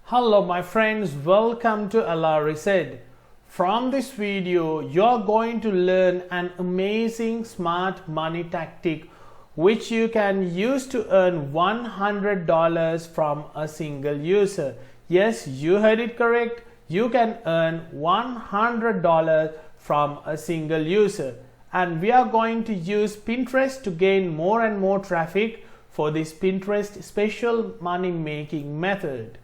Hello my friends, welcome to Reset. From this video, you're going to learn an amazing smart money tactic which you can use to earn $100 from a single user. Yes, you heard it correct. You can earn $100 from a single user. And we are going to use Pinterest to gain more and more traffic for this Pinterest special money making method.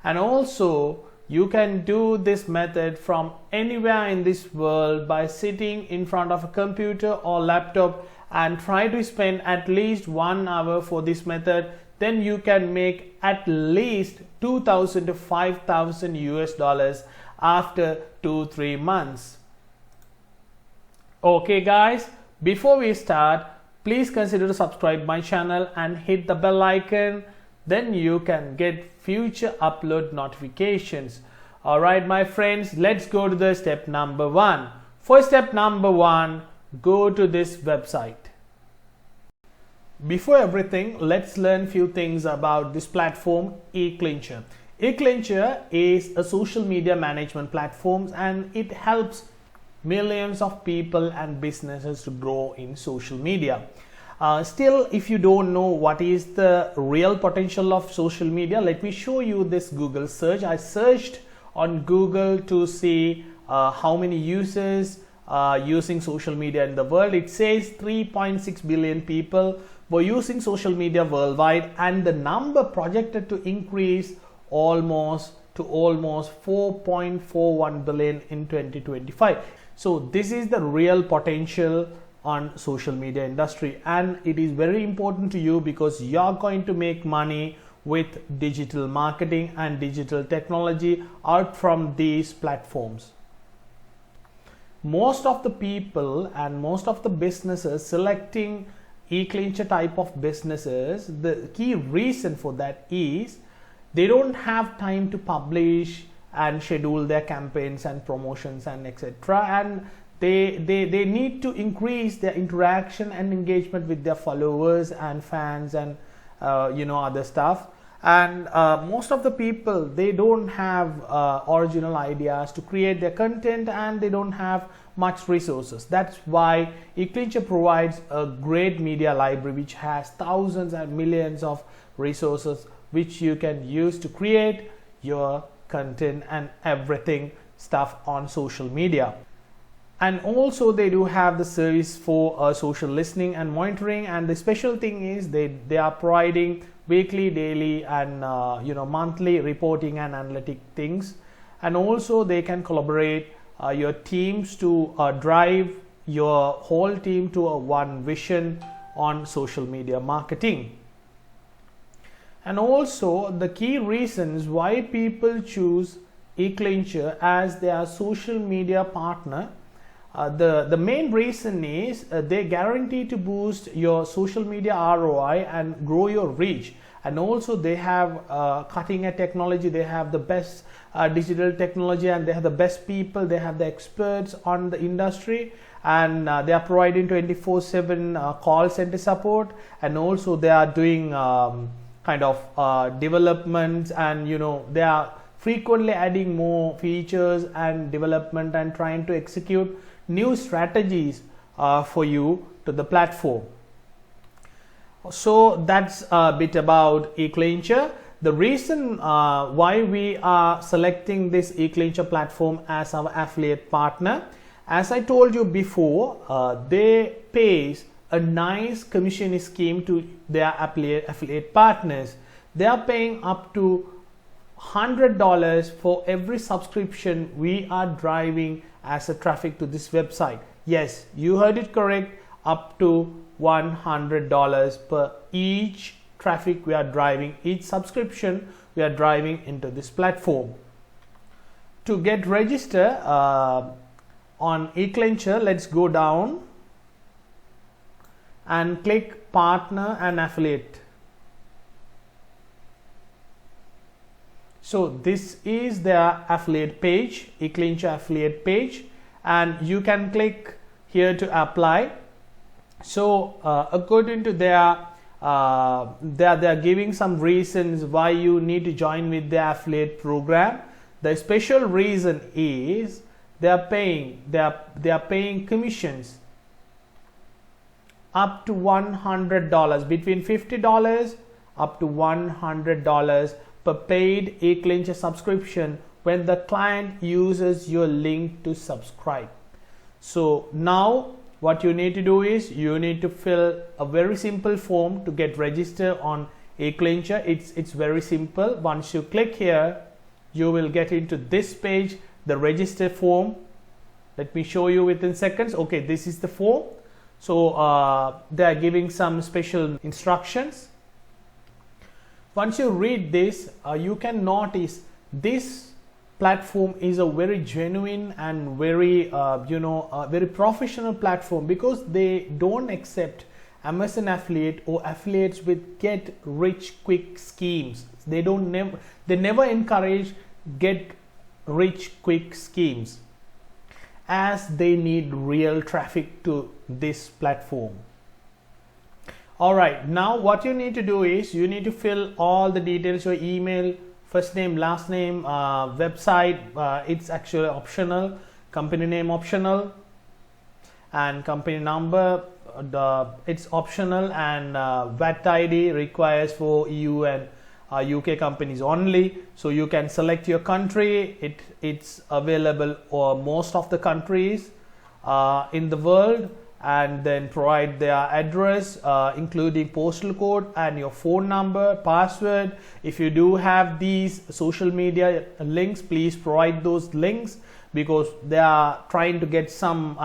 And also you can do this method from anywhere in this world by sitting in front of a computer or laptop and try to spend at least 1 hour for this method. Then you can make at least 2,000 to 5,000 US dollars after 2-3 months. Okay guys, before we start, please consider to subscribe my channel and hit the bell icon. Then you can get future upload notifications. Alright my friends, let's go to the step number 1. For step number 1, go to this website. Before everything, let's learn few things about this platform, Eclincher. Eclincher is a social media management platform and it helps millions of people and businesses to grow in social media. Still, if you don't know what is the real potential of social media, let me show you this Google search. I searched on Google to see how many users using social media in the world. It says 3.6 billion people were using social media worldwide, and the number projected to increase almost 4.41 billion in 2025. So this is the real potential on social media industry, and it is very important to you because you're going to make money with digital marketing and digital technology out from these platforms. Most of the people and most of the businesses selecting Eclincher type of businesses, the key reason for that is they don't have time to publish and schedule their campaigns and promotions and etc. And they need to increase their interaction and engagement with their followers and fans and other stuff. And most of the people, they don't have original ideas to create their content, and they don't have much resources. That's why Eclincher provides a great media library which has thousands and millions of resources which you can use to create your content and everything stuff on social media. And also they do have the service for social listening and monitoring, and the special thing is they are providing weekly, daily and monthly reporting and analytic things. And also they can collaborate your teams to drive your whole team to a one vision on social media marketing. And also the key reasons why people choose Eclincher as their social media partner, the main reason is they guarantee to boost your social media ROI and grow your reach. And also they have cutting edge technology, they have the best digital technology, and they have the best people, they have the experts on the industry, and they are providing 24/7 call center support. And also they are doing developments, and they are frequently adding more features and development and trying to execute new strategies for you to the platform. So that's a bit about Eclincher. The reason why we are selecting this Eclincher platform as our affiliate partner, as I told you before, they pay a nice commission scheme to their affiliate partners. They are paying up to $100 for every subscription we are driving as a traffic to this website. Yes, you heard it correct, up to $100 per each traffic we are driving, each subscription we are driving into this platform. To get registered on Eclincher, let's go down and click partner and affiliate. So this is their affiliate page, Eclincher affiliate page, and you can click here to apply. So according to their they are giving some reasons why you need to join with the affiliate program. The special reason is they are paying commissions up to $100, between $50 up to $100 per paid Eclincher subscription when the client uses your link to subscribe. So now what you need to do is you need to fill a very simple form to get registered on Eclincher. It's very simple. Once you click here, you will get into this page, the register form. Let me show you within seconds. Okay, this is the form. So they are giving some special instructions. Once you read this, you can notice this platform is a very genuine and very very professional platform, because they don't accept Amazon affiliate or affiliates with get rich quick schemes. They never encourage get rich quick schemes, as they need real traffic to this platform. Alright, now what you need to do is you need to fill all the details, your email, first name, last name, website, it's actually optional, company name optional, and company number, it's optional, and VAT ID requires for EU and UK companies only. So you can select your country. It's available for most of the countries in the world, and then provide their address, including postal code and your phone number, password. If you do have these social media links, please provide those links, because they are trying to get some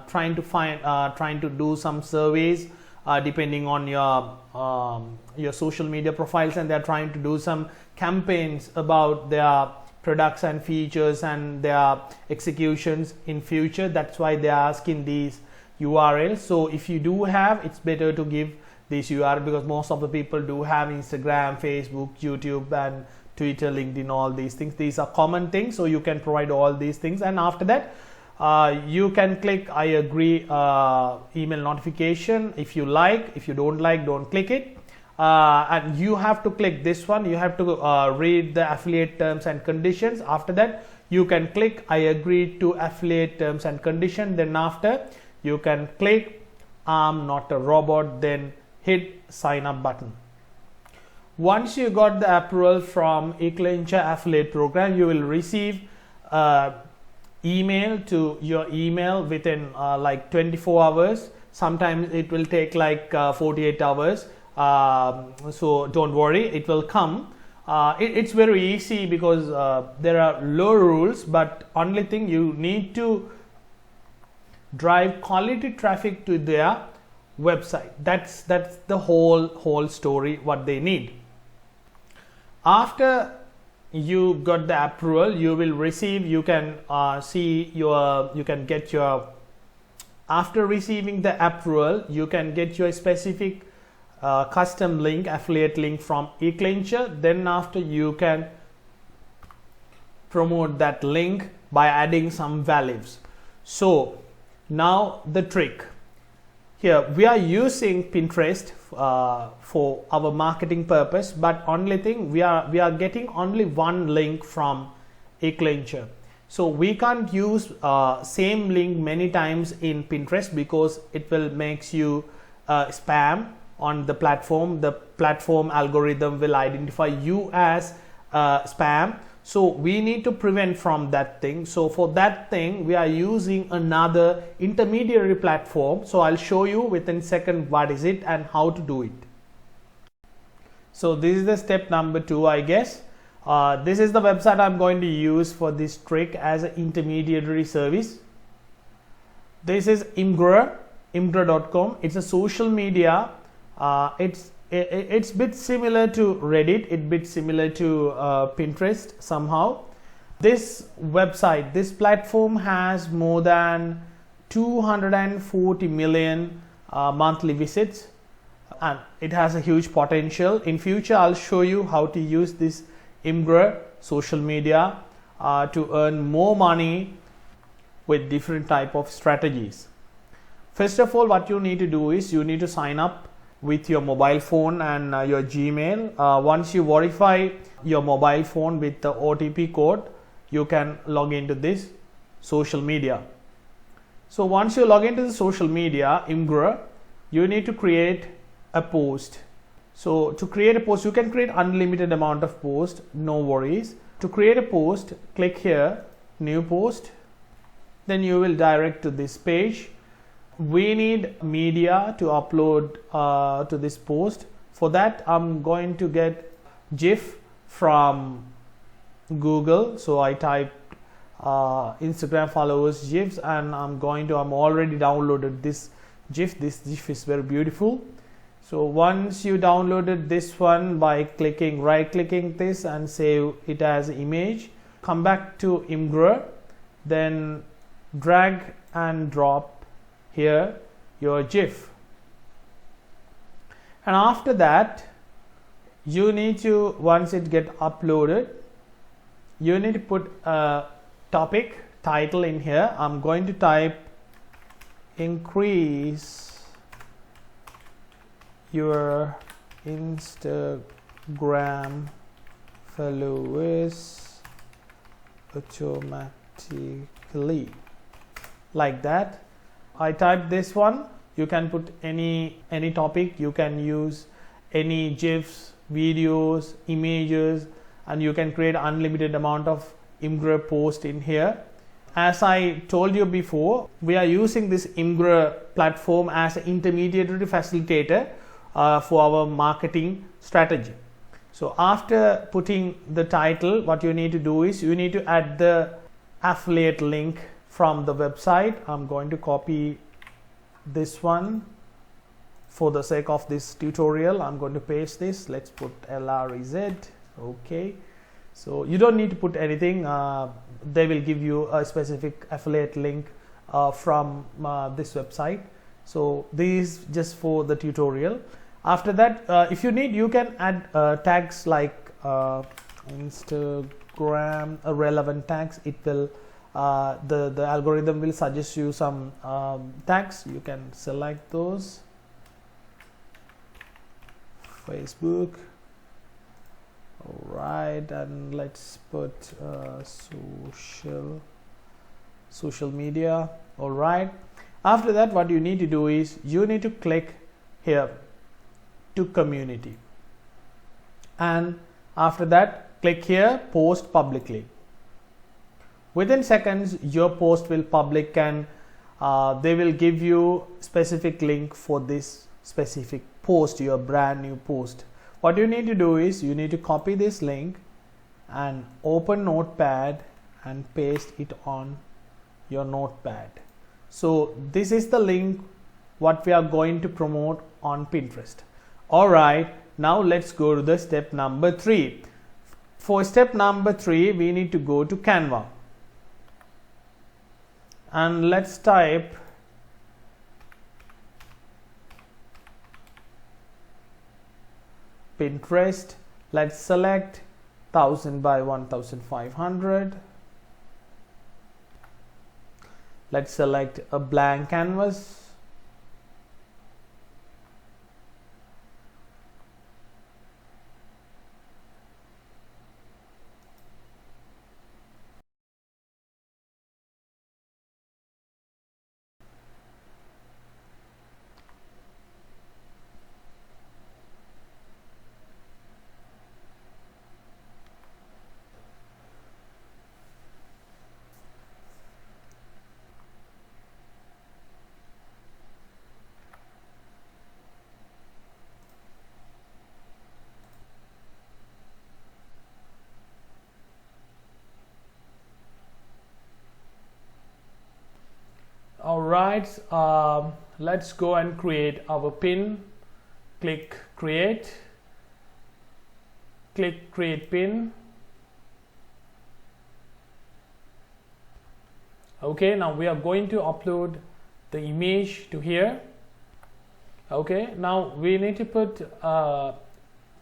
trying to do some surveys depending on your social media profiles, and they are trying to do some campaigns about their products and features and their executions in future. That's why they are asking these URLs. So if you do have, it's better to give this URL, because most of the people do have Instagram, Facebook, YouTube, and Twitter, LinkedIn, all these things. These are common things, so you can provide all these things, and after that you can click I agree email notification if you like. If you don't like, don't click it, and you have to click this one. You have to read the affiliate terms and conditions. After that, you can click I agree to affiliate terms and condition. Then after, you can click I'm not a robot, then hit sign up button. Once you got the approval from Eclincher affiliate program, you will receive email to your email within like 24 hours. Sometimes it will take like 48 hours. So don't worry, it will come. It's very easy, because there are low rules, but only thing, you need to drive quality traffic to their website. That's the whole story, what they need. After you got the approval, you will receive, you can get your, after receiving the approval, you can get your specific custom link, affiliate link from Eclincher. Then after, you can promote that link by adding some values. So now the trick. Here we are using Pinterest for our marketing purpose, but only thing, we are getting only one link from Eclincher. So we can't use same link many times in Pinterest, because it will makes you spam on the platform. The platform algorithm will identify you as spam. So we need to prevent from that thing. So for that thing, we are using another intermediary platform. So I'll show you within a second what is it and how to do it. So this is the step number 2, I guess. This is the website I'm going to use for this trick as an intermediary service. This is imgur.com. It's a social media. It's bit similar to Reddit, it's bit similar to Pinterest somehow. This website, this platform has more than 240 million monthly visits, and it has a huge potential. In future, I'll show you how to use this Imgur social media to earn more money with different type of strategies. First of all, what you need to do is you need to sign up with your mobile phone and your Gmail. Once you verify your mobile phone with the OTP code, you can log into this social media. So once you log into the social media, Imgur, you need to create a post. So to create a post, you can create unlimited amount of post, no worries. To create a post, click here, new post. Then you will direct to this page. We need media to upload to this post. For that, I'm going to get GIF from Google. So I typed Instagram followers GIFs, and I'm already downloaded this GIF. This GIF is very beautiful. So once you downloaded this one, by right clicking this and save it as image, come back to Imgur, then drag and drop here your GIF. And after that, you need to, once it get uploaded, you need to put a title in here. I'm going to type increase your Instagram followers automatically, like that. I typed this one. You can put any topic. You can use any GIFs, videos, images, and you can create unlimited amount of Imgur post in here. As I told you before, we are using this Imgur platform as an intermediary facilitator for our marketing strategy. So after putting the title, what you need to do is you need to add the affiliate link from the website. I'm going to copy this one for the sake of this tutorial. I'm going to paste this. Let's put LREZ. Okay, so you don't need to put anything. They will give you a specific affiliate link from this website. So this is just for the tutorial. After that, if you need, you can add tags like Instagram, relevant tags. It will the algorithm will suggest you some tags. You can select those. Facebook. All right, and let's put social media. All right. After that, what you need to do is you need to click here to community, and after that click here post publicly. Within seconds your post will public, and they will give you specific link for this specific post, your brand new post. What you need to do is you need to copy this link and open Notepad and paste it on your Notepad. So this is the link what we are going to promote on Pinterest. Alright, now let's go to the step number 3. For step number 3, we need to go to Canva. And let's type Pinterest. Let's select 1000 by 1500. Let's select a blank canvas. Alright, let's go and create our pin. Click create pin. Okay, now we are going to upload the image to here. Okay, now we need to put a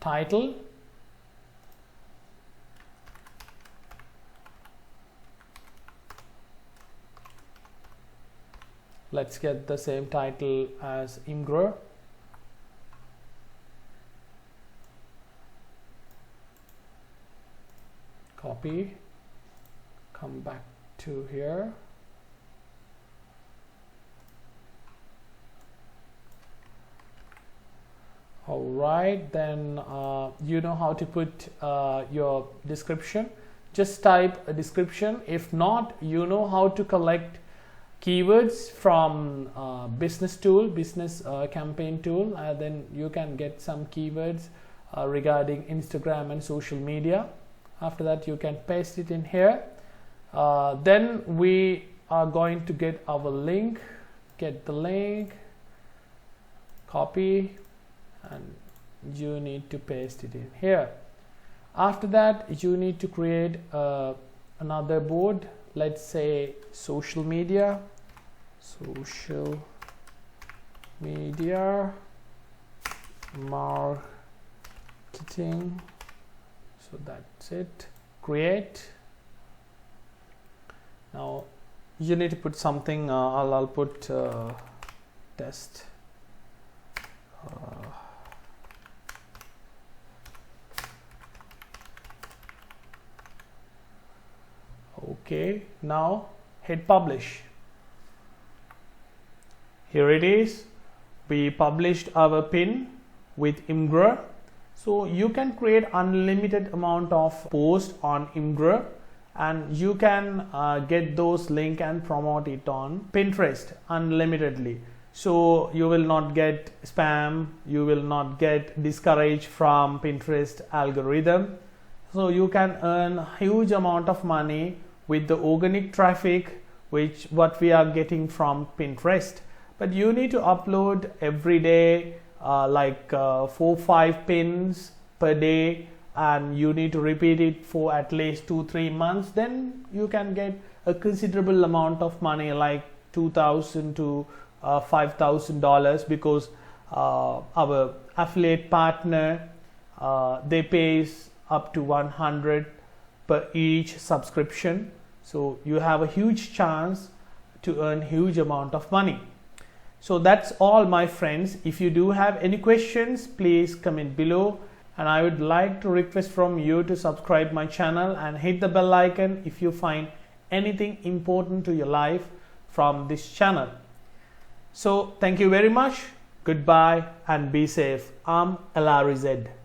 title. Let's get the same title as Imgur. copy, come back to here. All right, then you know how to put your description. Just type a description. If not, you know how to collect keywords from business tool, business campaign tool. Then you can get some keywords regarding Instagram and social media. After that, you can paste it in here. Then we are going to get our link. Get the link, copy, and you need to paste it in here. After that, you need to create another board. Let's say social media marketing. So that's it. Create. Now you need to put something. I'll put test. Okay, now hit publish. Here it is. We published our pin with Imgur. So you can create unlimited amount of posts on Imgur, and you can get those link and promote it on Pinterest unlimitedly. So you will not get spam, you will not get discouraged from Pinterest algorithm. So you can earn a huge amount of money with the organic traffic what we are getting from Pinterest. But you need to upload every day like 4-5 pins per day, and you need to repeat it for at least 2-3 months. Then you can get a considerable amount of money, like $2,000 to $5,000, because our affiliate partner they pays up to $100 per each subscription. So you have a huge chance to earn huge amount of money. So that's all, my friends. If you do have any questions, please comment below, and I would like to request from you to subscribe my channel and hit the bell icon if you find anything important to your life from this channel. So thank you very much. Goodbye and be safe. I'm LRZ.